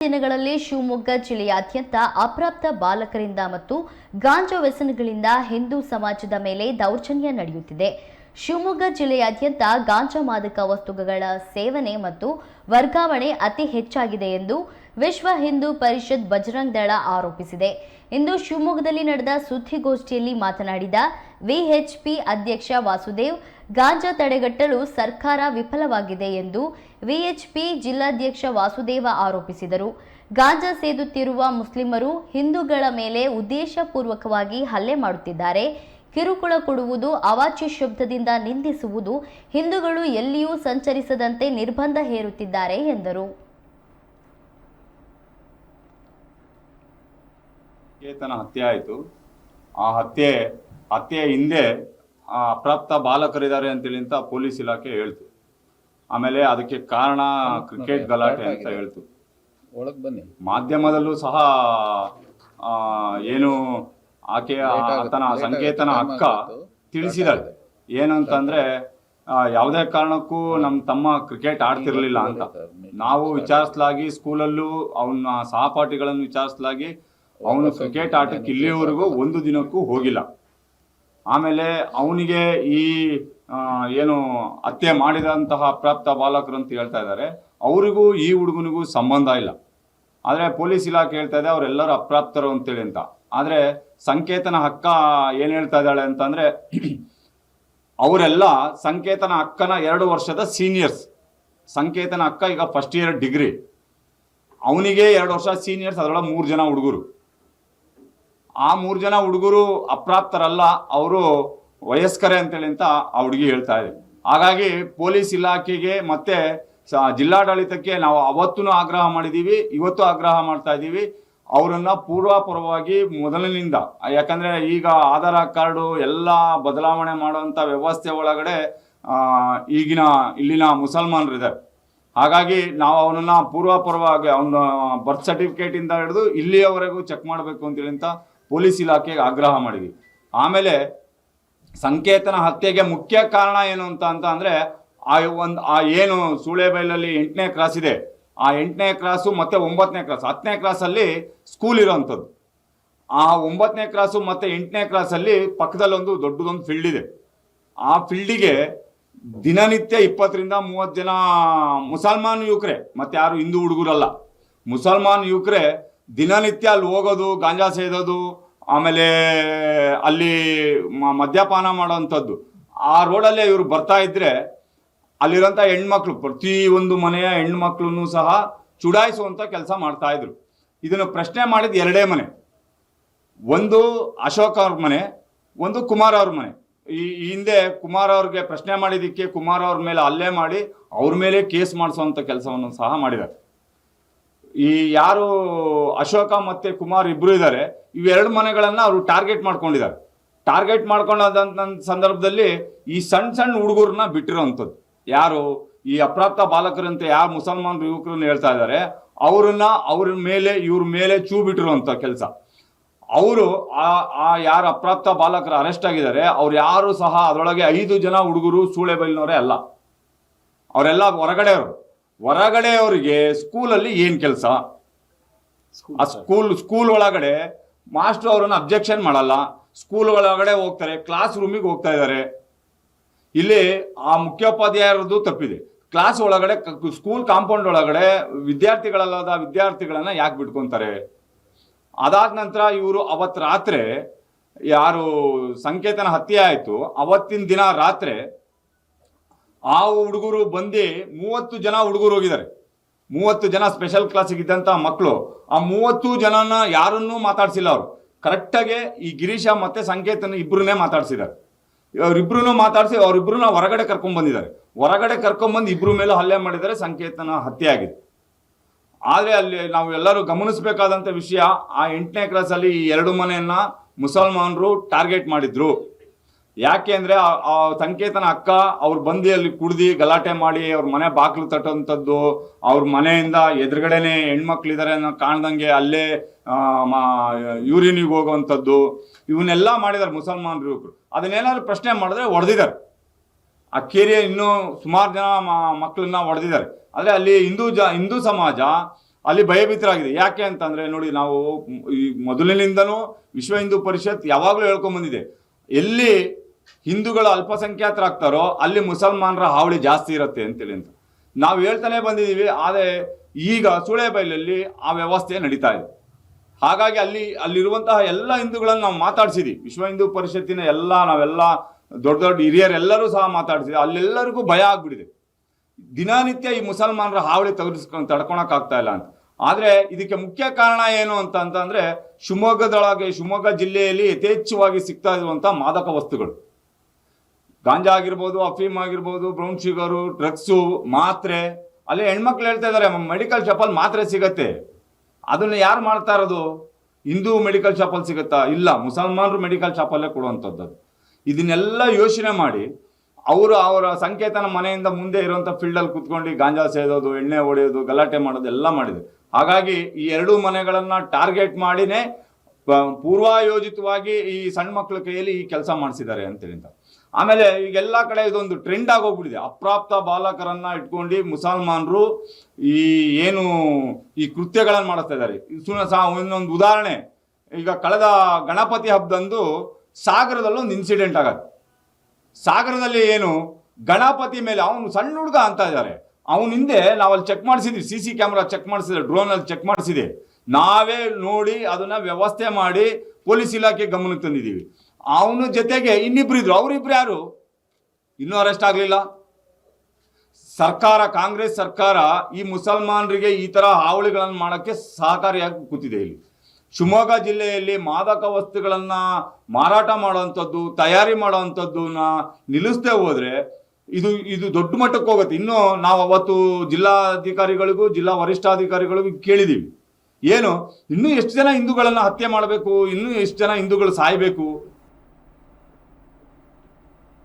ದಿನಗಳಲ್ಲಿ ಶಿವಮೊಗ್ಗ ಜಿಲ್ಲೆಯಾದ್ಯಂತ ಅಪ್ರಾಪ್ತ ಬಾಲಕರಿಂದ ಮತ್ತು ಗಾಂಜಾ ವ್ಯಸನಗಳಿಂದ ಹಿಂದೂ ಸಮಾಜದ ಮೇಲೆ ದೌರ್ಜನ್ಯ ನಡೆಯುತ್ತಿದೆ. ಶಿವಮೊಗ್ಗ ಜಿಲ್ಲೆಯಾದ್ಯಂತ ಗಾಂಜಾ ಮಾದಕ ವಸ್ತುಗಳ ಸೇವನೆ ಮತ್ತು ವರ್ಗಾವಣೆ ಅತಿ ಹೆಚ್ಚಾಗಿದೆ ಎಂದು ವಿಶ್ವ ಹಿಂದೂ ಪರಿಷತ್ ಬಜರಂಗ್ ದಳ ಆರೋಪಿಸಿದೆ. ಇಂದು ಶಿವಮೊಗ್ಗದಲ್ಲಿ ನಡೆದ ಸುದ್ದಿಗೋಷ್ಠಿಯಲ್ಲಿ ಮಾತನಾಡಿದ ವಿಎಚ್ಪಿ ಅಧ್ಯಕ್ಷ ವಾಸುದೇವ್, ಗಾಂಜಾ ತಡೆಗಟ್ಟಲು ಸರ್ಕಾರ ವಿಫಲವಾಗಿದೆ ಎಂದು ವಿಎಚ್ಪಿ ಜಿಲ್ಲಾಧ್ಯಕ್ಷ ವಾಸುದೇವ ಆರೋಪಿಸಿದರು. ಗಾಂಜಾ ಸೇದುತ್ತಿರುವ ಮುಸ್ಲಿಮರು ಹಿಂದೂಗಳ ಮೇಲೆ ಉದ್ದೇಶಪೂರ್ವಕವಾಗಿ ಹಲ್ಲೆ ಮಾಡುತ್ತಿದ್ದಾರೆ. ಕಿರುಕುಳ ಕೊಡುವುದು, ಅವಾಚ್ಯ ಶಬ್ದದಿಂದ ನಿಂದಿಸುವುದು, ಹಿಂದೂಗಳು ಎಲ್ಲಿಯೂ ಸಂಚರಿಸದಂತೆ ನಿರ್ಬಂಧ ಹೇರುತ್ತಿದ್ದಾರೆ ಎಂದರು. ಹತ್ಯೆ ಆಯಿತು. ಆ ಹತ್ಯೆ ಹಿಂದೆ ಅಪ್ರಾಪ್ತ ಬಾಲಕರಿದ್ದಾರೆ ಅಂತೇಳಿ ಅಂತ ಪೊಲೀಸ್ ಇಲಾಖೆ ಹೇಳ್ತು. ಆಮೇಲೆ ಅದಕ್ಕೆ ಕಾರಣ ಕ್ರಿಕೆಟ್ ಗಲಾಟೆ ಅಂತ ಹೇಳ್ತು. ಮಾಧ್ಯಮದಲ್ಲೂ ಸಹ ಏನು ಆಕೆಯ ಆತನ ಸಂಕೇತನ ಅಕ್ಕ ತಿಳಿಸಿದಾಳೆ ಏನಂತಂದ್ರೆ, ಯಾವುದೇ ಕಾರಣಕ್ಕೂ ನಮ್ಮ ತಮ್ಮ ಕ್ರಿಕೆಟ್ ಆಡ್ತಿರ್ಲಿಲ್ಲ ಅಂತ. ನಾವು ವಿಚಾರಿಸಲಾಗಿ ಸ್ಕೂಲಲ್ಲೂ ಅವನ ಸಹಪಾಠಿಗಳನ್ನು ವಿಚಾರಿಸಲಾಗಿ ಅವನು ಕ್ರಿಕೆಟ್ ಆಟಕ್ಕೆ ಇಲ್ಲಿವರೆಗೂ ಒಂದು ದಿನಕ್ಕೂ ಹೋಗಿಲ್ಲ. ಆಮೇಲೆ ಅವನಿಗೆ ಈ ಏನು ಹತ್ಯೆ ಮಾಡಿದಂತಹ ಅಪ್ರಾಪ್ತ ಬಾಲಕರು ಅಂತ ಹೇಳ್ತಾ ಇದ್ದಾರೆ, ಅವರಿಗೂ ಈ ಹುಡುಗನಿಗೂ ಸಂಬಂಧ ಇಲ್ಲ. ಆದರೆ ಪೊಲೀಸ್ ಇಲಾಖೆ ಹೇಳ್ತಾ ಇದೆ ಅವರೆಲ್ಲರೂ ಅಪ್ರಾಪ್ತರು ಅಂತೇಳಿ ಅಂತ. ಆದರೆ ಸಂಕೇತನ ಅಕ್ಕ ಏನು ಹೇಳ್ತಾ ಇದ್ದಾಳೆ ಅಂತಂದರೆ, ಅವರೆಲ್ಲ ಸಂಕೇತನ ಅಕ್ಕನ 2 ವರ್ಷದ ಸೀನಿಯರ್ಸ್. ಸಂಕೇತನ ಅಕ್ಕ ಈಗ ಫಸ್ಟ್ ಇಯರ್ ಡಿಗ್ರಿ, ಅವನಿಗೆ 2 ವರ್ಷ ಸೀನಿಯರ್ಸ್. ಅದರೊಳಗೆ 3 ಜನ ಹುಡುಗರು. ಆ 3 ಜನ ಹುಡುಗರು ಅಪ್ರಾಪ್ತರಲ್ಲ, ಅವರು ವಯಸ್ಕರೇ ಅಂತೇಳಿ ಅಂತ ಆ ಹುಡುಗಿ ಹೇಳ್ತಾ ಇದೆ. ಹಾಗಾಗಿ ಪೊಲೀಸ್ ಇಲಾಖೆಗೆ ಮತ್ತೆ ಜಿಲ್ಲಾಡಳಿತಕ್ಕೆ ನಾವು ಅವತ್ತೂ ಆಗ್ರಹ ಮಾಡಿದ್ದೀವಿ, ಇವತ್ತು ಆಗ್ರಹ ಮಾಡ್ತಾ ಇದ್ದೀವಿ. ಅವರನ್ನ ಪೂರ್ವಪರವಾಗಿ ಮೊದಲಿನಿಂದ, ಯಾಕಂದ್ರೆ ಈಗ ಆಧಾರ್ ಕಾರ್ಡು ಎಲ್ಲ ಬದಲಾವಣೆ ಮಾಡುವಂಥ ವ್ಯವಸ್ಥೆ ಒಳಗಡೆ ಇಲ್ಲಿನ ಮುಸಲ್ಮಾನರಿದ್ದಾರೆ. ಹಾಗಾಗಿ ನಾವು ಅವನನ್ನ ಪೂರ್ವಪರವಾಗಿ ಅವನ ಬರ್ತ್ ಸರ್ಟಿಫಿಕೇಟ್ ಇಂದ ಹಿಡಿದು ಇಲ್ಲಿಯವರೆಗೂ ಚೆಕ್ ಮಾಡಬೇಕು ಅಂತೇಳಿ ಅಂತ ಪೊಲೀಸ್ ಇಲಾಖೆಗೆ ಆಗ್ರಹ ಮಾಡಿದ್ವಿ. ಆಮೇಲೆ ಸಂಕೇತನ ಹತ್ಯೆಗೆ ಮುಖ್ಯ ಕಾರಣ ಏನು ಅಂತ ಅಂದ್ರೆ ಆ ಏನು ಸೂಳೆಬೈಲಲ್ಲಿ 8ನೇ ಕ್ರಾಸ್ ಇದೆ, ಆ 8ನೇ ಕ್ರಾಸು ಮತ್ತೆ 9ನೇ ಕ್ರಾಸ್, 10ನೇ ಕ್ರಾಸಲ್ಲಿ ಸ್ಕೂಲ್ ಇರೋವಂಥದ್ದು. ಆ 9ನೇ ಕ್ರಾಸು ಮತ್ತೆ 8ನೇ ಕ್ರಾಸಲ್ಲಿ ಪಕ್ಕದಲ್ಲಿ ಒಂದು ದೊಡ್ಡದೊಂದು ಫೀಲ್ಡ್ ಇದೆ. ಆ ಫೀಲ್ಡಿಗೆ ದಿನನಿತ್ಯ 20ರಿಂದ 30 ಜನ ಮುಸಲ್ಮಾನ್ ಯುವಕರೇ, ಮತ್ತೆ ಯಾರು ಹಿಂದೂ ಹುಡುಗರಲ್ಲ, ಮುಸಲ್ಮಾನ್ ಯುವಕರೇ ದಿನನಿತ್ಯ ಅಲ್ಲಿ ಹೋಗೋದು, ಗಾಂಜಾ ಸೇದೋದು, ಆಮೇಲೆ ಅಲ್ಲಿ ಮದ್ಯಪಾನ ಮಾಡೋವಂಥದ್ದು. ಆ ರೋಡಲ್ಲೇ ಇವರು ಬರ್ತಾ ಇದ್ರೆ ಅಲ್ಲಿರೋಂಥ ಹೆಣ್ಮಕ್ಳು, ಪ್ರತಿಯೊಂದು ಮನೆಯ ಹೆಣ್ಮಕ್ಳನ್ನು ಸಹ ಚುಡಾಯಿಸುವಂಥ ಕೆಲಸ ಮಾಡ್ತಾ ಇದ್ರು. ಇದನ್ನು ಪ್ರಶ್ನೆ ಮಾಡಿದ 2 ಮನೆ, ಒಂದು ಅಶೋಕ್ ಅವ್ರ ಮನೆ, ಒಂದು ಕುಮಾರ್ ಅವ್ರ ಮನೆ. ಈ ಹಿಂದೆ ಕುಮಾರ್ ಅವ್ರಿಗೆ ಪ್ರಶ್ನೆ ಮಾಡಿದ್ದಕ್ಕೆ ಕುಮಾರ್ ಅವ್ರ ಮೇಲೆ ಹಲ್ಲೆ ಮಾಡಿ ಅವ್ರ ಮೇಲೆ ಕೇಸ್ ಮಾಡಿಸುವಂಥ ಕೆಲಸವನ್ನು ಸಹ ಮಾಡಿದ್ದಾರೆ. ಈ ಯಾರು ಅಶೋಕ ಮತ್ತೆ ಕುಮಾರ್ ಇಬ್ರು ಇದ್ದಾರೆ, ಇವೆರಡು ಮನೆಗಳನ್ನ ಅವರು ಟಾರ್ಗೆಟ್ ಮಾಡ್ಕೊಂಡಿದ್ದಾರೆ. ಟಾರ್ಗೆಟ್ ಮಾಡ್ಕೊಂಡ ಸಂದರ್ಭದಲ್ಲಿ ಈ ಸಣ್ಣ ಹುಡುಗರನ್ನ ಬಿಟ್ಟಿರೋಂಥದ್ದು. ಯಾರು ಈ ಅಪ್ರಾಪ್ತ ಬಾಲಕರಂತೆ ಯಾರು ಮುಸಲ್ಮಾನ್ ಯುವಕರನ್ನ ಹೇಳ್ತಾ ಇದ್ದಾರೆ, ಅವ್ರ ಮೇಲೆ ಚೂ ಬಿಟ್ಟಿರುವಂತ ಕೆಲಸ. ಅವರು ಆ ಯಾರು ಅಪ್ರಾಪ್ತ ಬಾಲಕರು ಅರೆಸ್ಟ್ ಆಗಿದ್ದಾರೆ, ಅವ್ರು ಯಾರು ಸಹ ಅದರೊಳಗೆ 5 ಜನ ಹುಡುಗರು ಸೂಳೆಬೈಲಿನವರೇ ಅಲ್ಲ, ಅವರೆಲ್ಲ ಹೊರಗಡೆಯವರಿಗೆ ಸ್ಕೂಲಲ್ಲಿ ಏನ್ ಕೆಲಸ? ಆ ಸ್ಕೂಲ್ ಒಳಗಡೆ ಮಾಸ್ಟರ್ ಅವರನ್ನು ಅಬ್ಜೆಕ್ಷನ್ ಮಾಡಲ್ಲ, ಸ್ಕೂಲ್ ಒಳಗಡೆ ಹೋಗ್ತಾರೆ, ಕ್ಲಾಸ್ ರೂಮಿಗೆ ಹೋಗ್ತಾ ಇದ್ದಾರೆ. ಇಲ್ಲಿ ಆ ಮುಖ್ಯೋಪಾಧ್ಯಾಯರದ್ದು ತಪ್ಪಿದೆ. ಕ್ಲಾಸ್ ಒಳಗಡೆ, ಸ್ಕೂಲ್ ಕಾಂಪೌಂಡ್ ಒಳಗಡೆ ವಿದ್ಯಾರ್ಥಿಗಳಲ್ಲದ ವಿದ್ಯಾರ್ಥಿಗಳನ್ನ ಯಾಕೆ ಬಿಟ್ಕೊಂತಾರೆ? ಅದಾದ ನಂತರ ಇವರು ಅವತ್ತು ರಾತ್ರಿ ಯಾರು ಸಂಕೇತನ ಹತ್ಯೆ ಆಯಿತು, ಅವತ್ತಿನ ದಿನ ರಾತ್ರಿ ಆ ಹುಡುಗರು ಬಂದು 30 ಜನ ಹುಡುಗರು ಹೋಗಿದ್ದಾರೆ. 30 ಜನ ಸ್ಪೆಷಲ್ ಕ್ಲಾಸಿಗೆ ಇದ್ದಂಥ ಮಕ್ಕಳು. ಆ 30 ಜನನ ಯಾರನ್ನೂ ಮಾತಾಡ್ಸಿಲ್ಲ ಅವರು. ಕರೆಕ್ಟಾಗಿ ಈ ಗಿರೀಶ ಮತ್ತೆ ಸಂಕೇತನ ಇಬ್ಬರನ್ನೇ ಮಾತಾಡ್ಸಿದ್ದಾರೆ. ಅವರಿಬ್ರು ಮಾತಾಡಿಸಿ ಅವರಿಬ್ರನ್ನ ಹೊರಗಡೆ ಕರ್ಕೊಂಡ್ಬಂದಿದ್ದಾರೆ. ಹೊರಗಡೆ ಕರ್ಕೊಂಡ್ಬಂದು ಇಬ್ಬರ ಮೇಲೆ ಹಲ್ಲೆ ಮಾಡಿದ್ದಾರೆ. ಸಂಕೇತನ ಹತ್ಯೆ ಆಗಿದೆ. ಆದರೆ ಅಲ್ಲಿ ನಾವು ಎಲ್ಲರೂ ಗಮನಿಸಬೇಕಾದಂಥ ವಿಷಯ, ಆ 8ನೇ ಕ್ಲಾಸಲ್ಲಿ ಈ 2 ಮನೆಯನ್ನ ಮುಸಲ್ಮಾನರು ಟಾರ್ಗೆಟ್ ಮಾಡಿದ್ರು. ಯಾಕೆ ಅಂದರೆ ಆ ಸಂಕೇತನ ಅಕ್ಕ ಅವ್ರು ಬಂದು ಅಲ್ಲಿ ಕುಡ್ದು ಗಲಾಟೆ ಮಾಡಿ ಅವ್ರ ಮನೆ ಬಾಗಿಲು ತಟ್ಟೋಂಥದ್ದು, ಅವ್ರ ಮನೆಯಿಂದ ಎದುರುಗಡೆನೆ ಹೆಣ್ಮಕ್ಳಿದ್ದಾರೆ ಅನ್ನೋ ಕಾಣ್ದಂಗೆ ಅಲ್ಲೇ ಯೂರಿನಿಗೆ ಹೋಗುವಂಥದ್ದು, ಇವನ್ನೆಲ್ಲ ಮಾಡಿದ್ದಾರೆ ಮುಸಲ್ಮಾನ್ ಯುವಕರು. ಅದನ್ನೇನಾದ್ರು ಪ್ರಶ್ನೆ ಮಾಡಿದ್ರೆ ಹೊಡೆದಿದ್ದಾರೆ. ಆ ಕೇರಿಯ ಇನ್ನೂ ಸುಮಾರು ಜನ ಮಕ್ಕಳನ್ನ ಹೊಡೆದಿದ್ದಾರೆ. ಆದರೆ ಅಲ್ಲಿ ಹಿಂದೂ ಸಮಾಜ ಅಲ್ಲಿ ಭಯಭೀತರಾಗಿದೆ. ಯಾಕೆ ಅಂತಂದ್ರೆ ನೋಡಿ, ನಾವು ಈ ಮೊದಲಿನಿಂದನೂ ವಿಶ್ವ ಹಿಂದೂ ಪರಿಷತ್ ಯಾವಾಗಲೂ ಹೇಳ್ಕೊಂಡ್ ಬಂದಿದೆ, ಎಲ್ಲಿ ಹಿಂದೂಗಳು ಅಲ್ಪಸಂಖ್ಯಾತರಾಗ್ತಾರೋ ಅಲ್ಲಿ ಮುಸಲ್ಮಾನರ ಹಾವಳಿ ಜಾಸ್ತಿ ಇರುತ್ತೆ ಅಂತೇಳಿ ಅಂತ ನಾವು ಹೇಳ್ತಾನೆ ಬಂದಿದ್ದೀವಿ. ಆದರೆ ಈಗ ಸುಳೇಬೈಲಲ್ಲಿ ಆ ವ್ಯವಸ್ಥೆ ನಡೀತಾ ಇದೆ. ಹಾಗಾಗಿ ಅಲ್ಲಿರುವಂತಹ ಎಲ್ಲ ಹಿಂದೂಗಳನ್ನು ನಾವು ಮಾತಾಡ್ಸಿದ್ವಿ. ವಿಶ್ವ ಹಿಂದೂ ಪರಿಷತ್ತಿನ ನಾವೆಲ್ಲ ದೊಡ್ಡ ದೊಡ್ಡ ಹಿರಿಯರೆಲ್ಲರೂ ಸಹ ಮಾತಾಡ್ಸಿದ್ವಿ. ಅಲ್ಲೆಲ್ಲರಿಗೂ ಭಯ ಆಗ್ಬಿಟ್ಟಿದೆ. ದಿನನಿತ್ಯ ಈ ಮುಸಲ್ಮಾನರ ಹಾವಳಿ ತಡ್ಕೊಳಕ್ಕಾಗ್ತಾ ಇಲ್ಲ ಅಂತ. ಆದರೆ ಇದಕ್ಕೆ ಮುಖ್ಯ ಕಾರಣ ಏನು ಅಂತಂದ್ರೆ ಶಿವಮೊಗ್ಗ ಜಿಲ್ಲೆಯಲ್ಲಿ ಯಥೇಚ್ಛವಾಗಿ ಸಿಗ್ತಾ ಇರುವಂಥ ಮಾದಕ ವಸ್ತುಗಳು, ಗಾಂಜಾ ಆಗಿರ್ಬೋದು, ಅಫೀಮ್ ಆಗಿರ್ಬೋದು, ಬ್ರೌನ್ ಶುಗರು, ಡ್ರಗ್ಸು, ಮಾತ್ರೆ. ಅಲ್ಲಿ ಹೆಣ್ಮಕ್ಳು ಹೇಳ್ತಾ ಇದ್ದಾರೆ ಮೆಡಿಕಲ್ ಶಾಪಲ್ಲಿ ಮಾತ್ರೆ ಸಿಗತ್ತೆ. ಅದನ್ನ ಯಾರು ಮಾಡ್ತಾ ಇರೋದು? ಹಿಂದೂ ಮೆಡಿಕಲ್ ಶಾಪಲ್ಲಿ ಸಿಗುತ್ತಾ? ಇಲ್ಲ, ಮುಸಲ್ಮಾನರು ಮೆಡಿಕಲ್ ಶಾಪಲ್ಲೇ ಕೊಡುವಂಥದ್ದು. ಇದನ್ನೆಲ್ಲ ಯೋಚನೆ ಮಾಡಿ ಅವರ ಸಂಕೇತನ ಮನೆಯಿಂದ ಮುಂದೆ ಇರುವಂಥ ಫೀಲ್ಡಲ್ಲಿ ಕುತ್ಕೊಂಡು ಗಾಂಜಾ ಸೇದೋದು, ಎಣ್ಣೆ ಹೊಡೆಯೋದು, ಗಲಾಟೆ ಮಾಡೋದು ಎಲ್ಲ ಮಾಡಿದೆ. ಹಾಗಾಗಿ ಈ ಎರಡೂ ಮನೆಗಳನ್ನ ಟಾರ್ಗೆಟ್ ಮಾಡಿನೇ ಪೂರ್ವಯೋಜಿತವಾಗಿ ಈ ಸಣ್ಣ ಮಕ್ಕಳ ಕೈಯಲ್ಲಿ ಈ ಕೆಲಸ ಮಾಡಿಸಿದ್ದಾರೆ ಅಂತೇಳಿ. ಆಮೇಲೆ ಈಗೆಲ್ಲ ಕಡೆ ಇದೊಂದು ಟ್ರೆಂಡ್ ಆಗೋಗ್ಬಿಟ್ಟಿದೆ. ಅಪ್ರಾಪ್ತ ಬಾಲಕರನ್ನ ಇಟ್ಕೊಂಡು ಮುಸಲ್ಮಾನರು ಈ ಕೃತ್ಯಗಳನ್ನು ಮಾಡಿಸ್ತಾ ಇದ್ದಾರೆ. ಇನ್ನೊಂದು ಉದಾಹರಣೆ, ಈಗ ಕಳೆದ ಗಣಪತಿ ಹಬ್ಬದಂದು ಸಾಗರದಲ್ಲೊಂದು ಇನ್ಸಿಡೆಂಟ್ ಆಗತ್ತೆ. ಸಾಗರದಲ್ಲಿ ಗಣಪತಿ ಮೇಲೆ ಅವನು ಸಣ್ಣ ಹುಡುಗ ಅಂತ ಇದ್ದಾರೆ. ಅವನ ಹಿಂದೆ ನಾವಲ್ಲಿ ಚೆಕ್ ಮಾಡಿಸಿದ್ವಿ, CC ಕ್ಯಾಮ್ರಾ ಚೆಕ್ ಮಾಡಿಸಿದ್ರೆ, ಡ್ರೋನಲ್ಲಿ ಚೆಕ್ ಮಾಡಿಸಿದೆ. ನಾವೇ ನೋಡಿ ಅದನ್ನ ವ್ಯವಸ್ಥೆ ಮಾಡಿ ಪೊಲೀಸ್ ಇಲಾಖೆ ಗಮನಕ್ಕೆ ತಂದಿದ್ದೀವಿ. ಅವನ ಜೊತೆಗೆ ಇನ್ನಿಬ್ರು ಇದ್ರು. ಅವರಿಬ್ರು ಯಾರು? ಇನ್ನೂ ಅರೆಸ್ಟ್ ಆಗಲಿಲ್ಲ. ಕಾಂಗ್ರೆಸ್ ಸರ್ಕಾರ ಈ ಮುಸಲ್ಮಾನರಿಗೆ ಈ ತರ ಹಾವಳಿಗಳನ್ನು ಮಾಡೋಕ್ಕೆ ಸಹಕಾರಿಯಾಗಿ ಕೂತಿದೆ. ಇಲ್ಲಿ ಶಿವಮೊಗ್ಗ ಜಿಲ್ಲೆಯಲ್ಲಿ ಮಾದಕ ವಸ್ತುಗಳನ್ನ ಮಾರಾಟ ಮಾಡುವಂಥದ್ದು, ತಯಾರಿ ಮಾಡುವಂಥದ್ದನ್ನ ನಿಲ್ಲಿಸದೆ ಹೋದ್ರೆ ಇದು ದೊಡ್ಡ ಮಟ್ಟಕ್ಕೆ ಹೋಗುತ್ತೆ. ಇನ್ನು ನಾವು ಅವತ್ತು ಜಿಲ್ಲಾಧಿಕಾರಿಗಳಿಗೂ ಜಿಲ್ಲಾ ವರಿಷ್ಠಾಧಿಕಾರಿಗಳಿಗೂ ಕೇಳಿದೀವಿ, ಇನ್ನೂ ಎಷ್ಟು ಜನ ಹಿಂದೂಗಳನ್ನ ಹತ್ಯೆ ಮಾಡಬೇಕು, ಇನ್ನೂ ಎಷ್ಟು ಜನ ಹಿಂದೂಗಳು ಸಾಯ್ಬೇಕು,